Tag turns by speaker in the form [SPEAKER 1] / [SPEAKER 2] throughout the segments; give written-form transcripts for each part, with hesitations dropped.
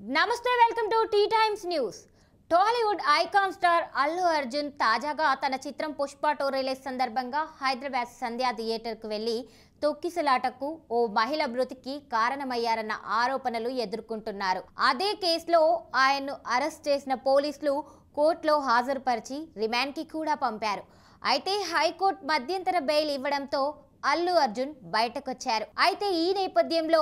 [SPEAKER 1] నమస్తే welcome to T Times News. Tollywood icon star Allu Arjun తాజాగా తన చిత్రం పుష్ప 2 రిలీజ్ సందర్భంగా హైదరాబాద్ సంధ్యా థియేటర్కు వెళ్లి తొక్కిసలాటకు ఓ మహిళ మృతికి కారణమయ్యారన్న ఆరోపణలు ఎదుర్కొంటున్నారు. అదే కేసులో ఆయన్ను అరెస్ట్ చేసిన పోలీసులు కోర్టులో హాజరుపరిచి రిమాండ్కి కూడా పంపారు. అయితే హైకోర్టు మధ్యంతర బెయిల్ ఇవ్వడంతో అల్లు అర్జున్ బయటకొచ్చారు. అయితే ఈ నేపథ్యంలో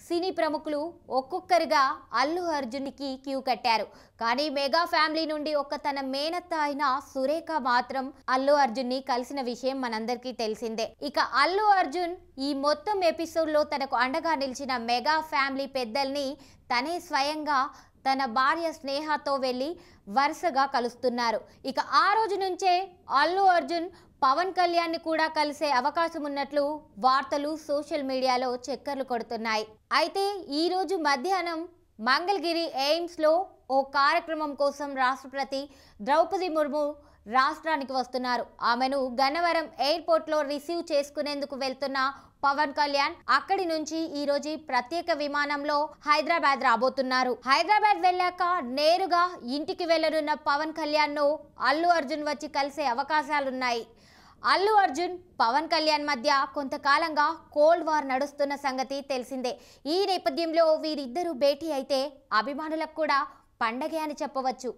[SPEAKER 1] సినీ ప్రముఖులు ఒక్కొక్కరిగా అల్లు అర్జున్కి క్యూ కట్టారు. కానీ మెగా ఫ్యామిలీ నుండి తన మేనత్త అయిన సురేఖ మాత్రం అల్లు అర్జున్ని కలిసిన విషయం మనందరికీ తెలిసిందే. ఇక అల్లు అర్జున్ ఈ మొత్తం ఎపిసోడ్లో తనకు అండగా నిలిచిన మెగా ఫ్యామిలీ పెద్దల్ని తనే స్వయంగా తన భార్య స్నేహతో వెళ్ళి వరుసగా కలుస్తున్నారు. ఇక ఆ రోజు నుంచే అల్లు అర్జున్ పవన్ కళ్యాణ్ని కూడా కలిసే అవకాశం ఉన్నట్లు వార్తలు సోషల్ మీడియాలో చక్కర్లు కొడుతున్నాయి. అయితే ఈరోజు మధ్యాహ్నం మంగళగిరి ఎయిమ్స్లో ఓ కార్యక్రమం కోసం రాష్ట్రపతి ద్రౌపది ముర్ము రాష్ట్రానికి వస్తున్నారు. ఆమెను గన్నవరం ఎయిర్పోర్ట్లో రిసీవ్ చేసుకునేందుకు వెళ్తున్న పవన్ కళ్యాణ్ అక్కడి నుంచి ఈ రోజు ప్రత్యేక విమానంలో హైదరాబాద్ రాబోతున్నారు. హైదరాబాద్ వెళ్ళాక నేరుగా ఇంటికి వెళ్లనున్న పవన్ కళ్యాణ్ ను అల్లు అర్జున్ వచ్చి కలిసే అవకాశాలున్నాయి. అల్లు అర్జున్ పవన్ కళ్యాణ్ మధ్య కొంతకాలంగా కోల్డ్ వార్ నడుస్తున్న సంగతి తెలిసిందే. ఈ నేపథ్యంలో వీరిద్దరూ భేటీ అయితే అభిమానులకు కూడా పండగే అని చెప్పవచ్చు.